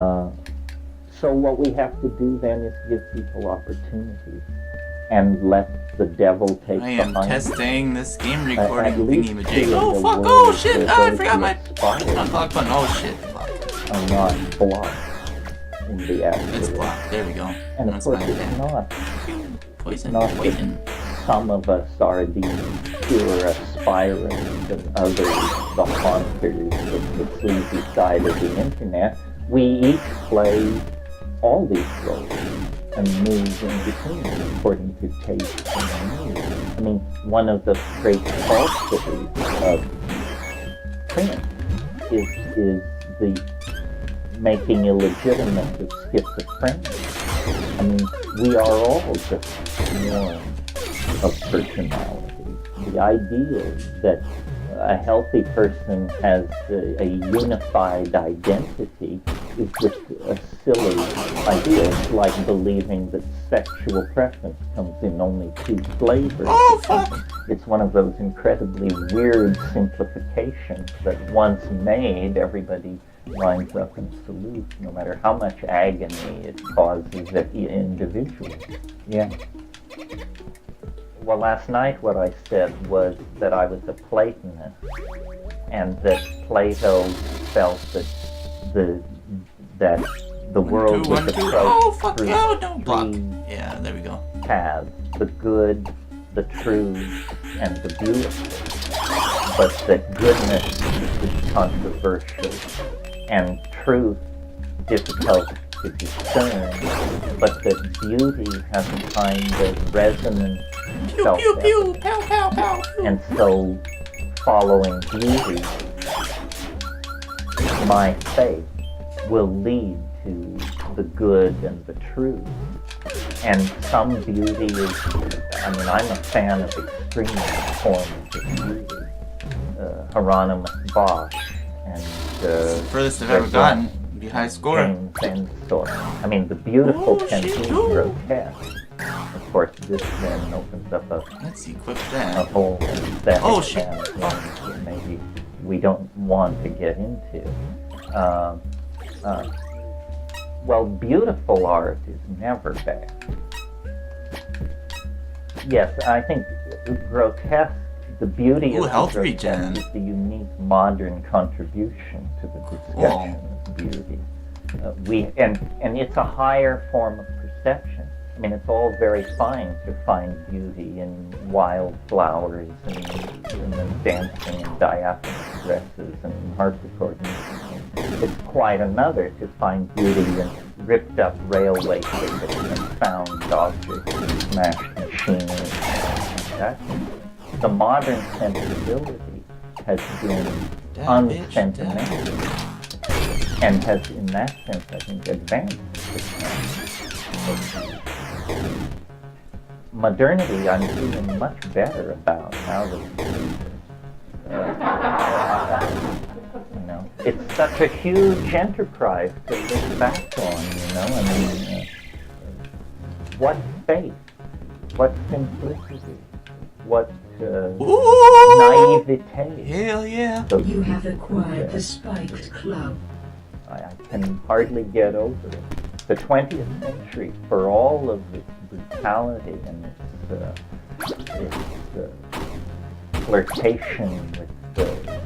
Uh, so what we have to do then is give people opportunities and let the devil take I am the hunt. testing this game recording At least thingy two majig. of Oh the fuck! Oh words shit! that Oh, I those forgot who my aspire unlock button. Oh shit! Fuck. are not blocked in the It's absolute. blocked. There we go. And of That's course, my it's bad. not Poison. not Poison. some of us are the pure aspirants and others the haunters of the sleazy side of the internet. We each play all these roles and move in between according to taste and need. I mean, one of the great falsities of print is the making illegitimate of schizophrenia. I mean, we are all just one of personality. The idea that a healthy person has a unified identity is just a silly idea. It's like believing that sexual preference comes in only two flavors. Oh fuck! It's one of those incredibly weird simplifications that once made, everybody lines up and salutes, no matter how much agony it causes at the individual. Yeah. Well, last night what I said was that I was a Platonist, and that Plato felt that the world was approached Oh fuck! through Oh, don't block. three Yeah, there we go. paths: the good, the true, and the beautiful. But that goodness is controversial, and truth difficult to discern, but that beauty has a kind of resonant Pew pew pew! Pow pow pow! Pew. and so following beauty, my faith will lead to the good and the true. And some beauty is, I mean, I'm a fan of extreme forms of beauty. Hieronymus Bosch and Furthest I've ever gotten. Be high score. James Ensor. I mean, the beautiful can be grotesque. Of course, this then opens up Let's equip a that. whole aesthetic Oh, shit. can that maybe we don't want to get into. Well, beautiful art is never bad. Yes, I think grotesque, the beauty Ooh, of health the grotesque regen. is the unique modern contribution to the discussion of beauty. And it's a higher form of perception. I mean, it's all very fine to find beauty in wildflowers and then dancing in diaphanous dresses and harpsichord music. It's quite another to find beauty in ripped up railway tickets and found objects and smashed machinery. That's the modern sensibility has been unsentimental and has, in that sense, I think, advanced. Modernity, I'm feeling much better about now that you know, it's such a huge enterprise to look back on. You know, I mean, what faith, what simplicity, what naivete. Hell yeah! You have acquired the Spiked Club. I can hardly get over it. The 20th century, for all of its brutality and its flirtation with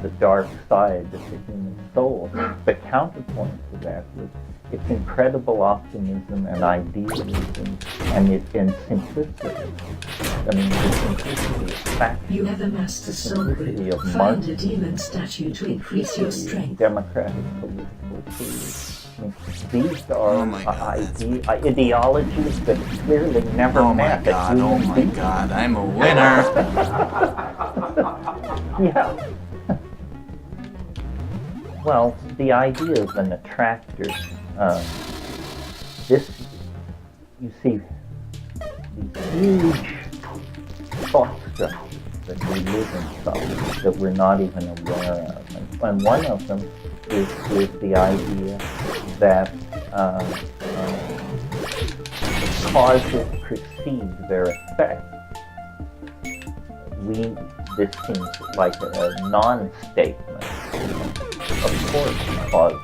the dark side of the human soul, the counterpoint to that was its incredible optimism and idealism and simplicity. I mean, the simplicity of fact, You have amassed a soul. simplicity of Find a marketing, demon statue to increase your strength. democratic political theory. I mean, these are Oh my God, ideologies that clearly never Oh my met god, a oh human my being. god, I'm a winner! Yeah. Well, the idea of an attractor, this, you see, these huge thought structures that we live inside that we're not even aware of. And one of them is the idea that causes precede their effect. This seems like a non-statement. Of course, causes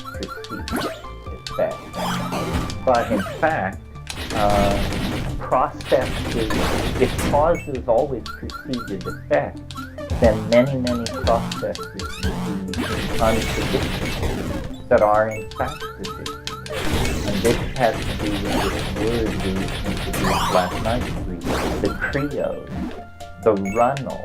precede. effect. But in fact, processes, if causes always preceded effect, then many processes would be unpredictable that are in fact predictable. And this has to do with this word we introduced last night, the creos, the runnel,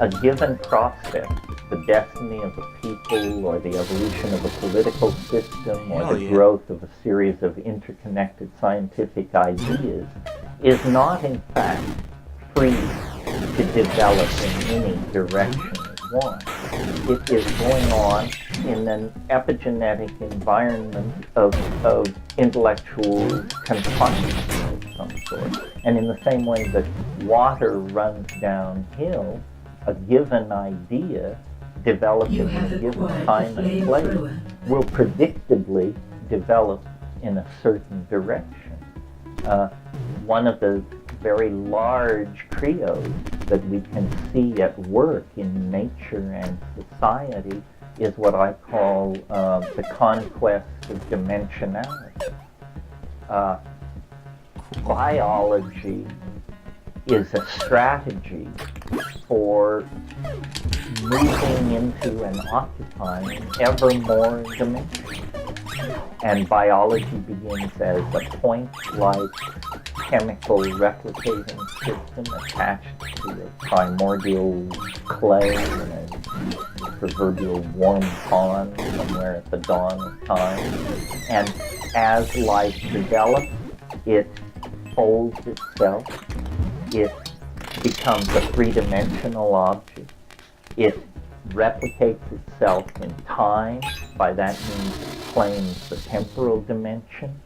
a given process, the destiny of a people or the evolution of a political system or the growth of a series of interconnected scientific ideas is not in fact free to develop in any direction it wants. It is going on in an epigenetic environment of intellectual confinement of some sort. And in the same way that water runs downhill, a given idea developed in a given time and place will predictably develop in a certain direction. One of the very large creos that we can see at work in nature and society is what I call the conquest of dimensionality. Biology is a strategy for moving into and occupying ever more dimensions. And biology begins as a point-like chemical replicating system attached to a primordial clay in a proverbial warm pond somewhere at the dawn of time. And as life develops, it folds itself. It becomes a three-dimensional object. It replicates itself in time. By that means it claims the temporal dimension.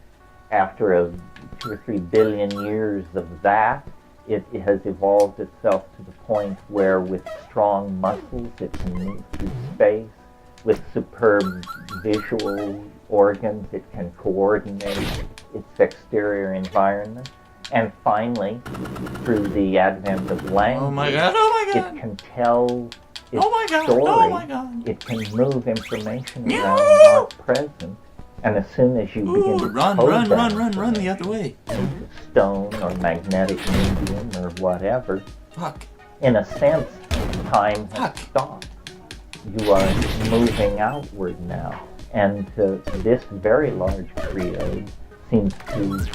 After 2 or 3 billion years of that, it has evolved itself to the point where with strong muscles it can move through space. With superb visual organs it can coordinate its exterior environment. And finally, through the advent of language, it can tell its story. It can move information around not present. And as soon as you begin to run the other way into stone or magnetic medium or whatever, Fuck. in a sense, time has stopped. You are moving outward now. And this very large create seems to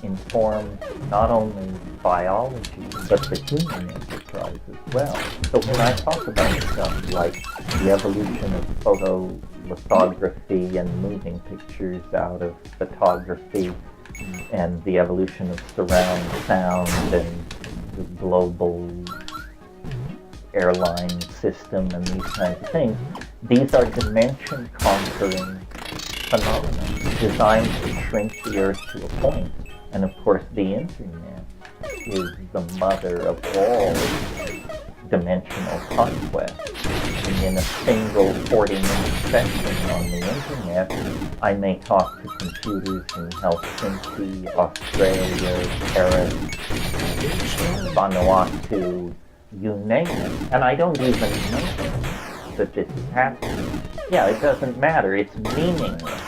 inform not only biology, but the human enterprise as well. So when I talk about stuff like the evolution of photolithography and moving pictures out of photography, and the evolution of surround sound and the global airline system and these kinds of things, these are dimension-conquering phenomena designed to shrink the Earth to a point. And of course the Internet is the mother of all dimensional conquest. And in a single 40-minute session on the Internet, I may talk to computers in Helsinki, Australia, Paris, Vanuatu, you name it. And I don't even know that this is happening. Yeah, it doesn't matter. It's meaningless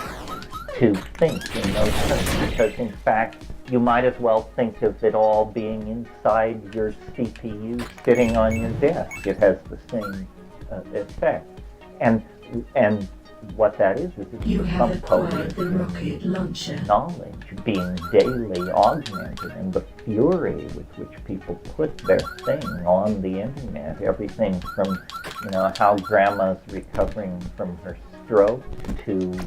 to think in those terms, because in fact, you might as well think of it all being inside your CPU sitting on your desk. It has the same effect. And what that is you the have sum acquired total the rocket launcher. knowledge being daily augmented, and the fury with which people put their thing on the Internet, everything from, how grandma's recovering from her stroke to,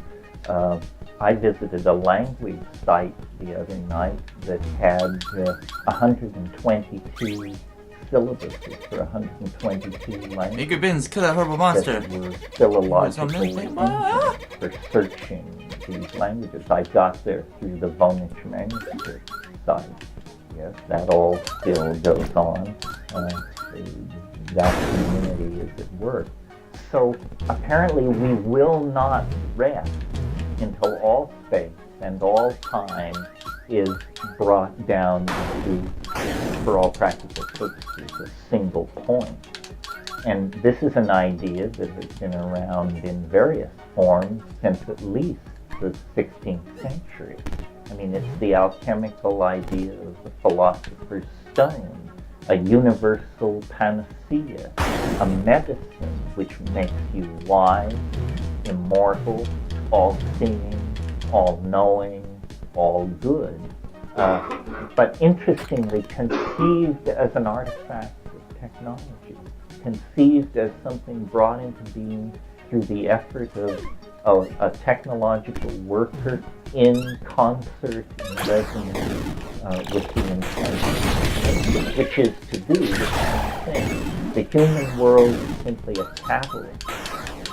I visited a language site the other night that had 122 syllabuses for 122 languages. Make your bins, kill that horrible monster. That were philologically for searching these languages. I got there through the Vonich manuscript site. Yes, that all still goes on. That community is at work. So apparently we will not rest until all space and all time is brought down to, for all practical purposes, a single point. And this is an idea that has been around in various forms since at least the 16th century. I mean, it's the alchemical idea of the philosopher's stone, a universal panacea, a medicine which makes you wise, immortal, all-seeing, all-knowing, all good. But interestingly, conceived as an artifact of technology, conceived as something brought into being through the effort of a technological worker in concert, in resonance with the intelligence, which is to do the same thing. The human world is simply a catalyst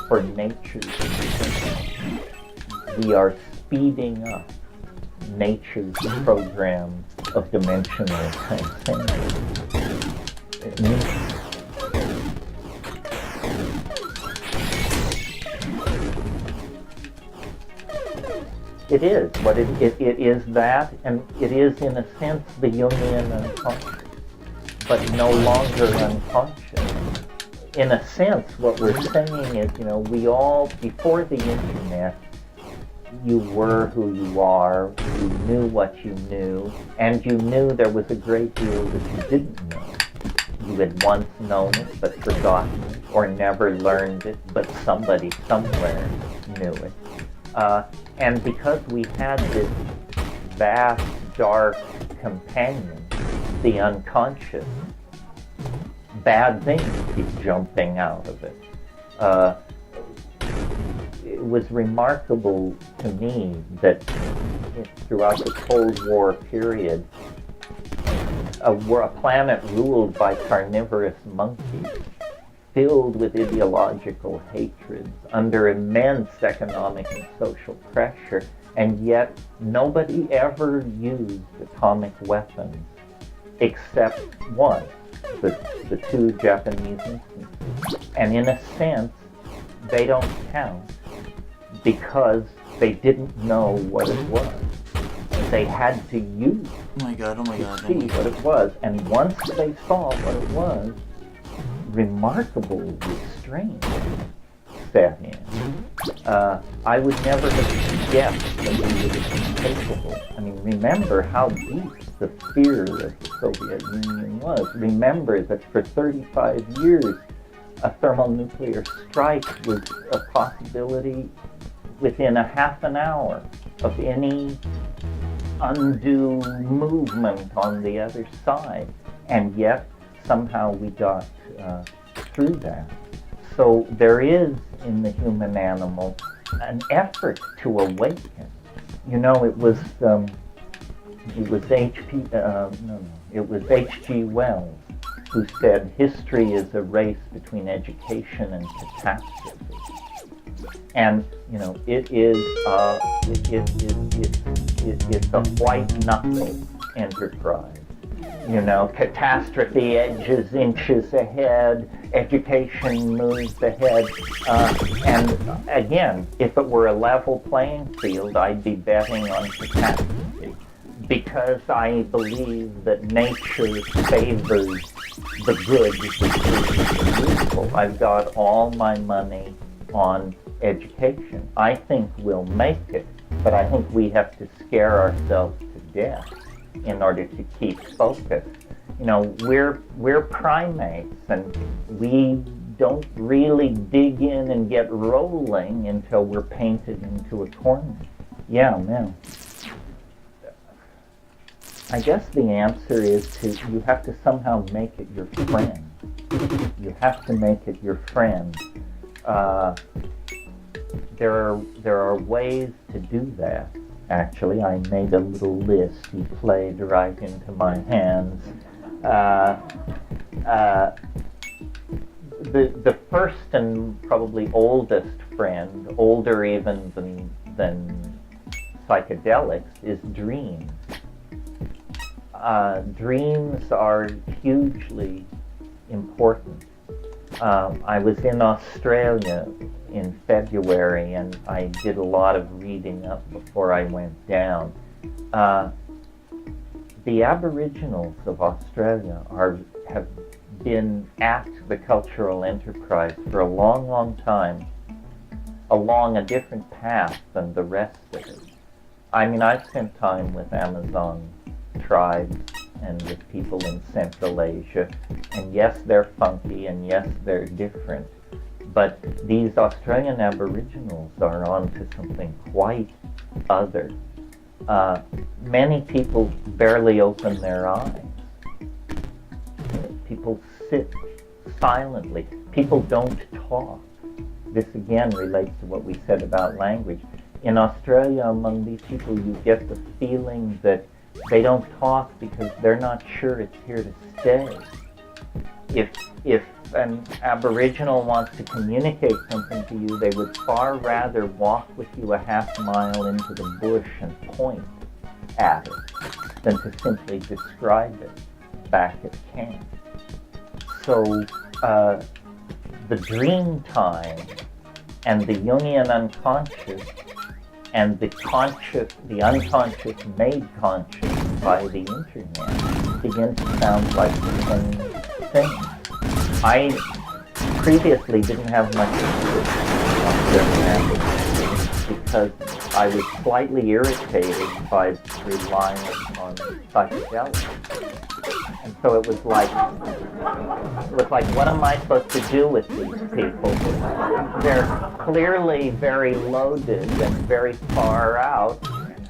for nature's existence. We are speeding up nature's program of dimensional transcendence. It is, but it is that, and it is in a sense the Jungian unconscious, but no longer unconscious. In a sense, what we're saying is, we all, before the internet, you were who you are, you knew what you knew, and you knew there was a great deal that you didn't know. You had once known it, but forgotten it, or never learned it, but somebody somewhere knew it. And because we had this vast, dark companion, the unconscious, bad things keep jumping out of it. It was remarkable to me that throughout the Cold War period, a planet ruled by carnivorous monkeys, filled with ideological hatreds, under immense economic and social pressure, and yet nobody ever used atomic weapons except one, the two Japanese instances. And in a sense, they don't count because they didn't know what it was. They had to use it to see what it was. And once they saw what it was, remarkable restraint set in. I would never have guessed that we would have been capable. I mean, remember how deep the fear of the Soviet Union was. Remember that for 35 years, a thermonuclear strike was a possibility within a half an hour of any undue movement on the other side. And yet, somehow we got through that. So there is in the human animal an effort to awaken. It was H.G. Wells who said history is a race between education and catastrophe. And it's a white knuckle enterprise. Catastrophe edges inches ahead, education moves ahead, and again, if it were a level playing field, I'd be betting on catastrophe, because I believe that nature favors the good, the useful. I've got all my money on education. I think we'll make it, but I think we have to scare ourselves to death in order to keep focused. We're primates, and we don't really dig in and get rolling until we're painted into a corner. Yeah, man. I guess the answer is you have to somehow make it your friend. You have to make it your friend. There are ways to do that. Actually, I made a little list. He played right into my hands. The first and probably oldest friend, older even than psychedelics, is dreams. Dreams are hugely important. I was in Australia in February, and I did a lot of reading up before I went down. The Aboriginals of Australia have been at the cultural enterprise for a long, long time, along a different path than the rest of it. I mean, I've spent time with Amazon tribes and with people in Central Asia, and yes, they're funky, and yes, they're different, but these Australian Aboriginals are onto something quite other. Many people barely open their eyes. People sit silently. People don't talk. This again relates to what we said about language. In Australia, among these people, you get the feeling that they don't talk because they're not sure it's here to stay. If an Aboriginal wants to communicate something to you, they would far rather walk with you a half mile into the bush and point at it than to simply describe it back at camp. So the dream time and the Jungian unconscious and the unconscious made conscious by the internet begin to sound like the same thing. I previously didn't have much interest in Australian because I was slightly irritated by reliance on psychedelics. And so it was like, what am I supposed to do with these people? They're clearly very loaded and very far out.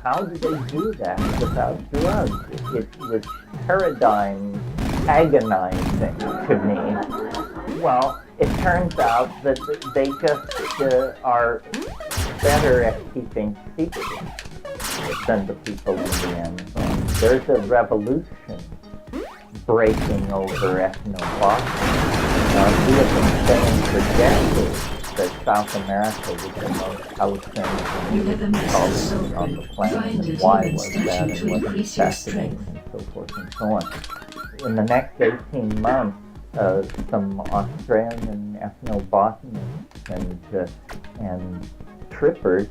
How do they do that without drugs? It was paradigm agonizing to me. Well, it turns out that they just are better at keeping secrets than the people in the Amazon. There's a revolution breaking over ethnobotany. We have been saying for decades that South America was the most outstanding on the planet, and why was that, and wasn't it fascinating, and so forth and so on. In the next 18 months, some Australian ethnobotanists and trippers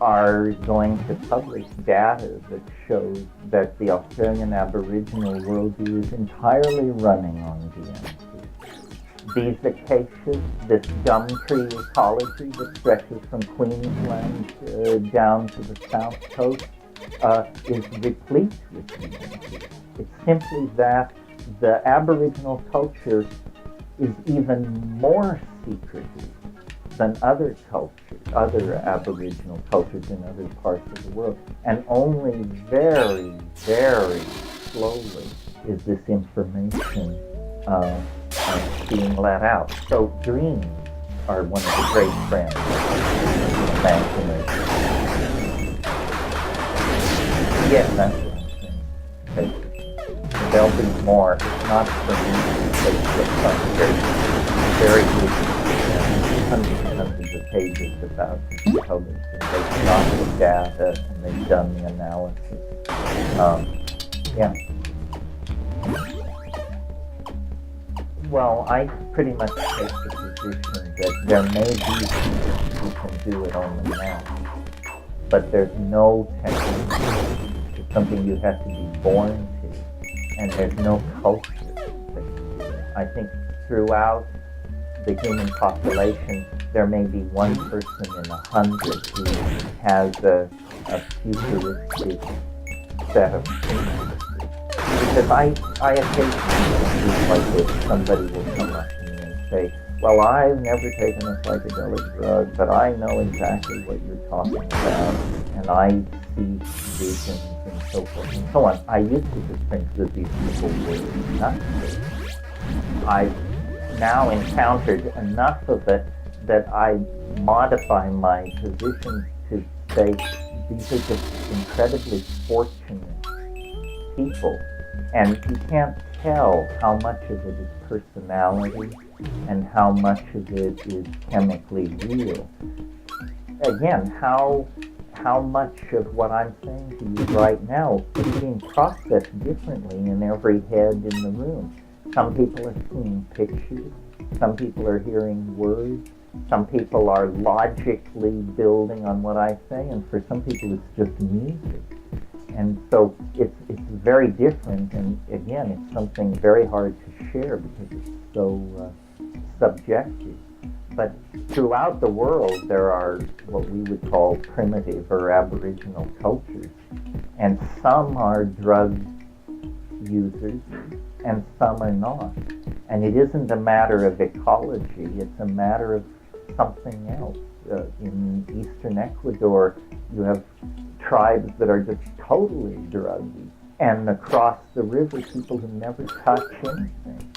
are going to publish data that shows that the Australian Aboriginal worldview is entirely running on DMT. These acacias, this gum tree ecology that stretches from Queensland down to the south coast, is replete with DMT. It's simply that the Aboriginal culture is even more secretive than other cultures, other Aboriginal cultures in other parts of the world. And only very, very slowly is this information being let out. So dreams are one of the great friends of imagination. Yes, that's what I'm saying. Okay. There'll be more, not for me, but very good. Hundreds and hundreds of pages about it published, and they've got the data and they've done the analysis. Yeah. Well, I pretty much take the position that there may be people who can do it on the now, but there's no technique. It's something you have to be born to, and there's no culture that can do it. I think throughout the human population, there may be one person in 100 who has a futuristic set of things. Because I occasionally do like this. Somebody will come up to me and say, well, I've never taken a psychedelic drug, but I know exactly what you're talking about, and I see visions and so forth and so on. I used to just think that these people were nuts. I've now encountered enough of it that I modify my position to say these are just incredibly fortunate people. And you can't tell how much of it is personality and how much of it is chemically real. Again, how much of what I'm saying to you right now is being processed differently in every head in the room. Some people are seeing pictures, some people are hearing words, some people are logically building on what I say, and for some people it's just music. And so it's very different, and again, it's something very hard to share because it's so subjective. But throughout the world, there are what we would call primitive or aboriginal cultures. And some are drug users and some are not. And it isn't a matter of ecology, it's a matter of something else. In eastern Ecuador, you have tribes that are just totally druggy. And across the river, people who never touch anything,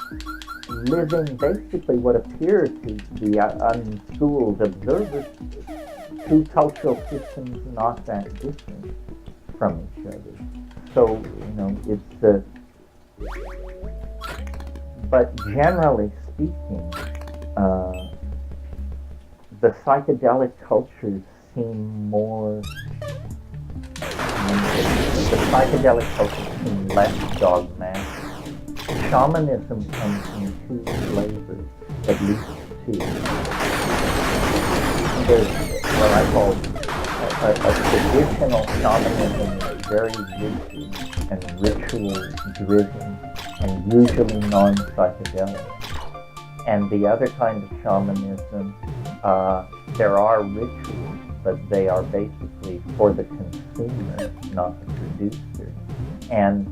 living basically what appear to be unschooled observers, two cultural systems not that different from each other. So, it's but generally speaking, the psychedelic cultures seem more, the psychedelic cultures seem less dogmatic. Shamanism comes in two flavors, at least two. There's what I call a traditional shamanism is very rigid and ritual-driven and usually non-psychedelic. And the other kind of shamanism, there are rituals, but they are basically for the consumer, not the producer. And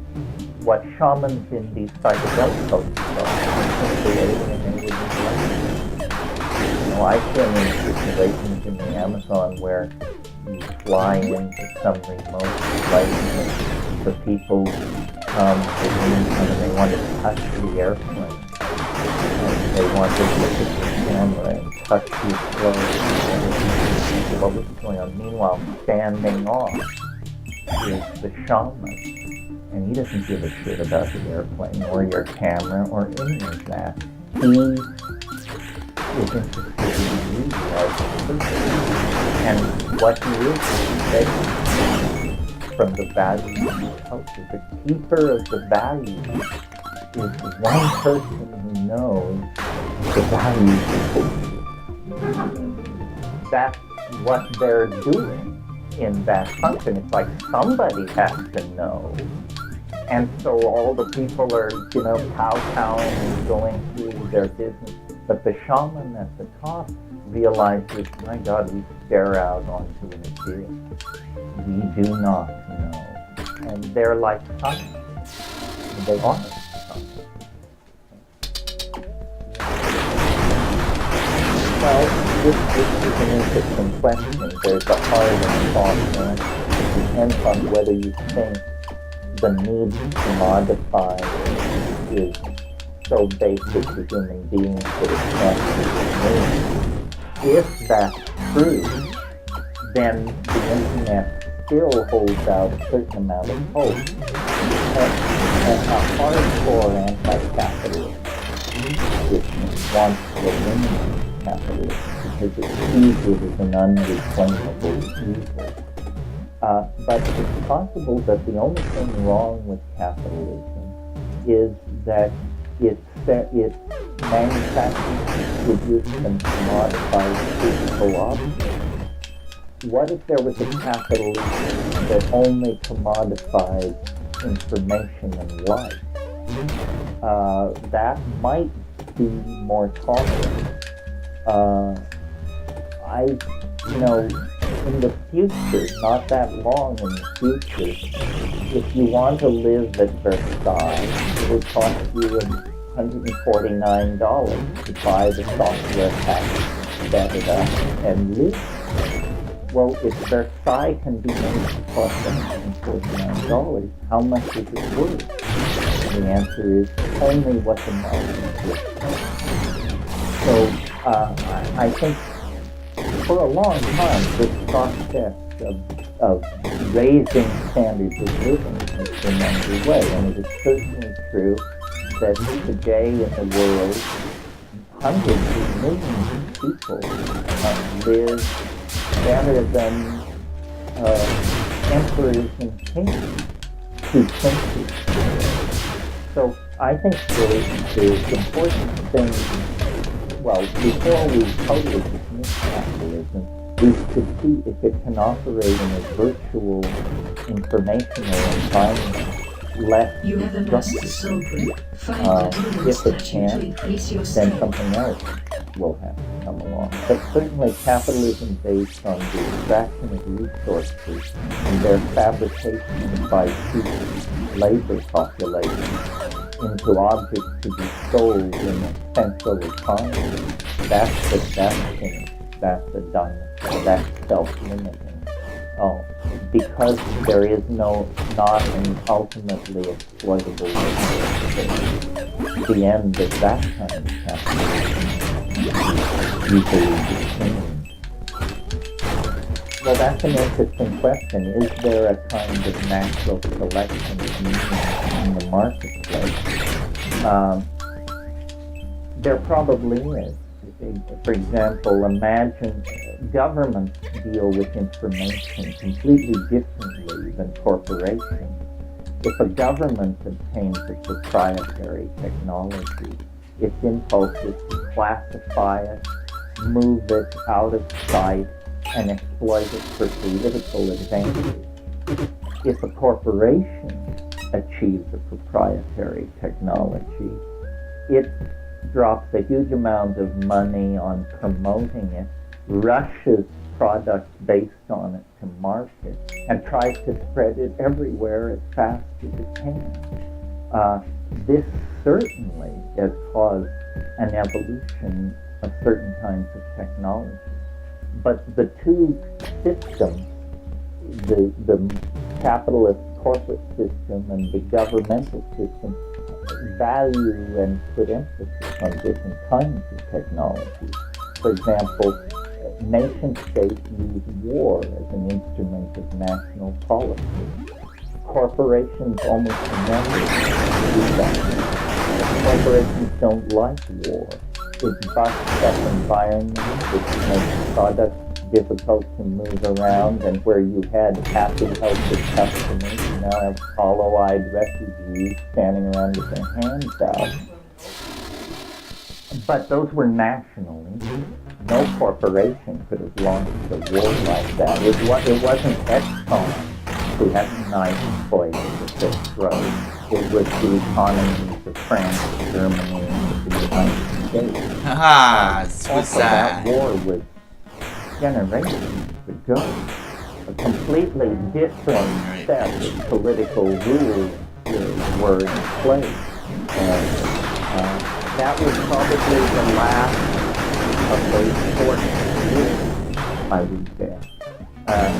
what shamans in these psychedelic cultures are simply alienated and I've been in situations in the Amazon where you fly into some remote place and the people come and they want to touch the airplane. And they want to look at the camera and touch your clothes and what was going on. Meanwhile, standing off is the shaman. And he doesn't give a shit about the airplane or your camera or any of that. He is interested in you as a person. And what he is based from the values of the culture. The keeper of the values is one person who knows the values of the culture. That's what they're doing in that function. It's like somebody has to know. And so all the people are, kowtowing and going through their business. But the shaman at the top realizes, my God, we stare out onto an abyss. We do not know. And they're like science. They are science. Well, this is an interesting question. There's a hard and soft answer. It depends on whether you think the need to modify is so basic to human beings that it can't be removed. If that's true, then the internet still holds out a certain amount of hope. And a hardcore anti-capitalist which wants to eliminate capitalism because it sees it as an unreclaimable evil. But it's possible that the only thing wrong with capitalism is that it manufactures, produces, and commodifies physical objects. What if there was a capitalism that only commodified information and life? That might be more tolerant. In the future, not that long in the future, if you want to live at Versailles, it will cost you $149 to buy the software package, set it up, and live. Well, if Versailles can be made to cost $149, how much is it worth? And the answer is only what the market is. So I think for a long time, this process of raising standards of living has been underway, and it is certainly true that today in the world, hundreds of millions of people live better than emperors and kings 2 centuries. So I think the important thing, well, before we totally dismiss capitalism, we should see if it can operate in a virtual informational environment less You have amassed a soul brick. Find the if it statue to can, increase your then strength. something else. will have to come along. But certainly capitalism based on the extraction of resources and their fabrication by cheap labor population into objects to be sold in a central economy, that's the destiny, that's the dynasty, that's self-limiting. Oh, because there is not an ultimately exploitable resource. The end of that kind of capitalism usually discriminates. Well, that's an interesting question. Is there a kind of natural selection of meaning in the marketplace? There probably is. For example, imagine governments deal with information completely differently than corporations. If a government obtains a proprietary technology, its impulse is to classify it, move it out of sight, and exploit it for political advantage. If a corporation achieves a proprietary technology, it drops a huge amount of money on promoting it, rushes products based on it to market, and tries to spread it everywhere as fast as it can. This certainly has caused an evolution of certain kinds of technology. But the two systems, the capitalist corporate system and the governmental system, value and put emphasis on different kinds of technology. For example, nation-states use war as an instrument of national policy. Corporations almost never do that. Corporations don't like war. It busts that environment, it makes products difficult to move around, and where you had happy, healthy customers, you now have hollow-eyed refugees standing around with their hands out. But those were national interests. No corporation could have launched a war like that. It wasn't Exxon who had knife employed at the Silk Road. It was the economies of France, Germany, and the United States. Haha, Also, that suicide. war was generations ago. A completely different set of political rules were in place. And that was probably the last of those forced years, I would say.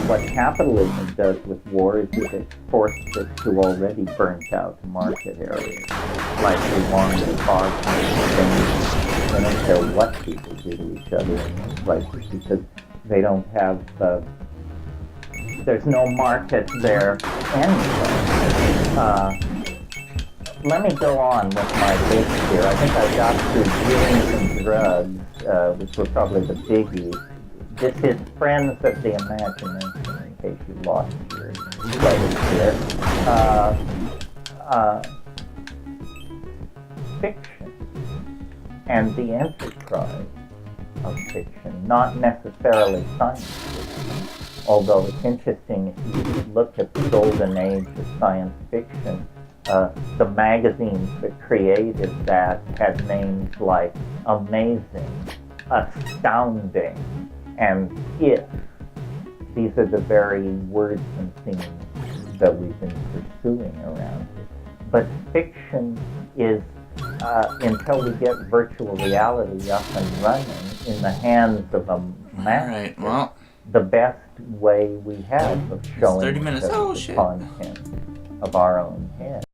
What capitalism does with war is it forces it to already burnt out market areas, like Rwanda, Bosnia, they don't care what people do to each other in those places because they don't have, there's no market there anyway. Let me go on with my list here. I think I got through healings and drugs, which were probably the biggies. This is Friends of the Imagination, in case you lost your credits here. Fiction and the enterprise of fiction, not necessarily science fiction. Although it's interesting, if you look at the golden age of science fiction, the magazines that created that had names like Amazing, Astounding, and If. These are the very words and themes that we've been pursuing around it. But fiction is, until we get virtual reality up and running in the hands of a master, Alright, well, the best way we have of showing 30 minutes. the Oh, shit. content of our own head.